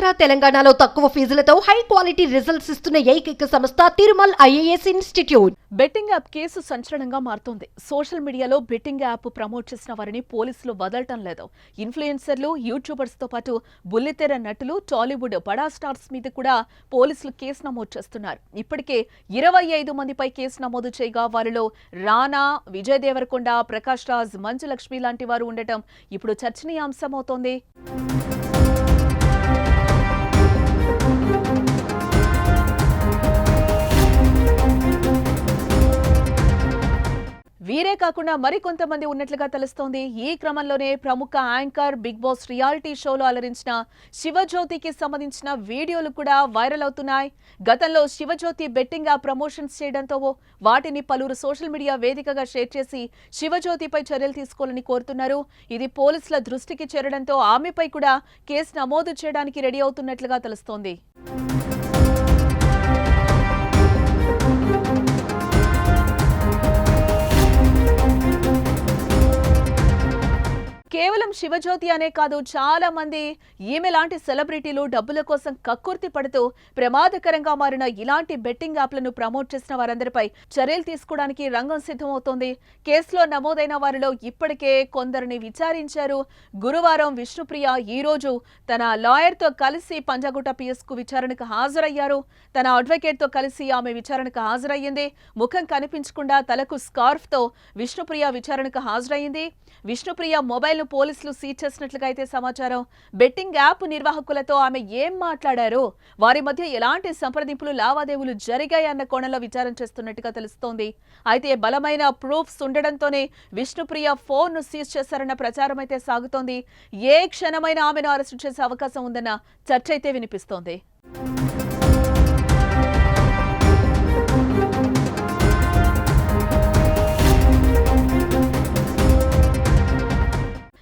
ఆంధ్ర తెలంగాణలో తక్కువ ఫీజులతో high quality results ఇస్తున్న ఏకైక సంస్థ Tirumal IAS institute. Betting app case సంచలనంగా మారుతోంది. సోషల్ మీడియాలో బెట్టింగ్ యాప్ ప్రమోట్ చేసిన వారిని పోలీసులు వదలటం లేదు. ఇన్ఫ్లుయెన్సర్లు, యూట్యూబర్స్ తో పాటు బుల్లితెర నటులు, టాలీవుడ్ బడా స్టార్స్ మీద కూడా పోలీసులు కేసు నమోదు చేస్తున్నారు. ఇప్పటికే 25 మందిపై కేసు నమోదు చేయగా వారిలో రానా, విజయ్ దేవరకొండ, ప్రకాష్ రాజ్, మంచు లక్ష్మి లాంటి వారు ఉండటం ఇప్పుడు చర్చనీయాంశమవుతోంది. వీరే కాకుండా మరికొంతమంది ఉన్నట్లుగా తెలుస్తోంది. ఈ క్రమంలోనే ప్రముఖ యాంకర్, బిగ్ బాస్ రియాలిటీ షోలో అలరించిన శివజ్యోతికి సంబంధించిన వీడియోలు కూడా వైరల్ అవుతున్నాయి. గతంలో శివజ్యోతి బెట్టింగ్ యాప్ ప్రమోషన్స్ చేయడంతో వాటిని పలువురు సోషల్ మీడియా వేదికగా షేర్ చేసి శివజ్యోతిపై చర్యలు తీసుకోవాలని కోరుతున్నారు. ఇది పోలీసుల దృష్టికి చేరడంతో ఆమెపై కూడా కేసు నమోదు చేయడానికి రెడీ అవుతున్నట్లుగా తెలుస్తోంది. కేవలం శివజ్యోతి అనే కాదు, చాలా మంది ఈమె లాంటి సెలబ్రిటీలు డబ్బుల కోసం కక్కుర్తి పడుతూ ప్రమాదకరంగా మారిన ఇలాంటి బెట్టింగ్ యాప్లను ప్రమోట్ చేసిన వారందరిపై చర్యలు తీసుకోవడానికి రంగం సిద్ధమవుతోంది. కేసులో నమోదైన వారిలో ఇప్పటికే కొందరిని విచారించారు. గురువారం విష్ణుప్రియ ఈ రోజు తన లాయర్తో కలిసి పంజాగుట్ట పిఎస్కు విచారణకు హాజరయ్యారు. తన అడ్వకేట్తో కలిసి ఆమె విచారణకు హాజరయ్యింది. ముఖం కనిపించకుండా తలకు స్కార్ఫ్తో విష్ణుప్రియ విచారణకు హాజరయ్యింది. విష్ణుప్రియ మొబైల్ పోలీసులు సీజ్ చేసినట్లుగా అయితే సమాచారం. బెట్టింగ్ యాప్ నిర్వాహకులతో ఆమె ఏం మాట్లాడారో, వారి మధ్య ఎలాంటి సంప్రదింపులు, లావాదేవీలు జరిగాయన్న కోణంలో విచారణ చేస్తున్నట్టుగా తెలుస్తోంది. అయితే బలమైన ప్రూఫ్స్ ఉండడంతోనే విష్ణుప్రియ ఫోన్ ను సీజ్ చేశారన్న ప్రచారం అయితే సాగుతోంది. ఏ క్షణమైనా ఆమెను అరెస్టు చేసే అవకాశం ఉందన్న చర్చ అయితే వినిపిస్తోంది.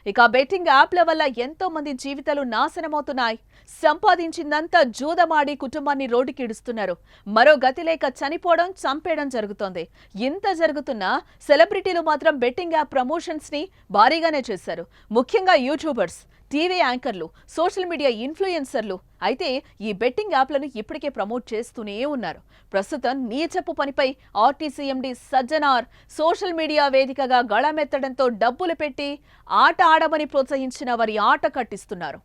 ఇక బెట్టింగ్ యాప్ల వల్ల ఎంతో మంది జీవితాలు నాశనమవుతున్నాయి. సంపాదించిందంతా జూదమాడి కుటుంబాన్ని రోడ్డుకి ఇడుస్తున్నారు. మరో గతి లేక చనిపోవడం, చంపేయడం జరుగుతోంది. ఇంత జరుగుతున్నా సెలబ్రిటీలు మాత్రం బెట్టింగ్ యాప్ ప్రమోషన్స్ ని భారీగానే చేశారు. ముఖ్యంగా యూట్యూబర్స్, టీవీ యాంకర్లు, సోషల్ మీడియా ఇన్ఫ్లుయెన్సర్లు అయితే ఈ బెట్టింగ్ యాప్లను ఇప్పటికే ప్రమోట్ చేస్తూనే ఉన్నారు. ప్రస్తుతం నీచపు పనిపై RTC MD Sajjanar social media వేదికగా గళమెత్తడంతో డబ్బులు పెట్టి ఆట ఆడమని ప్రోత్సహించిన వారి ఆట కట్టిస్తున్నారు.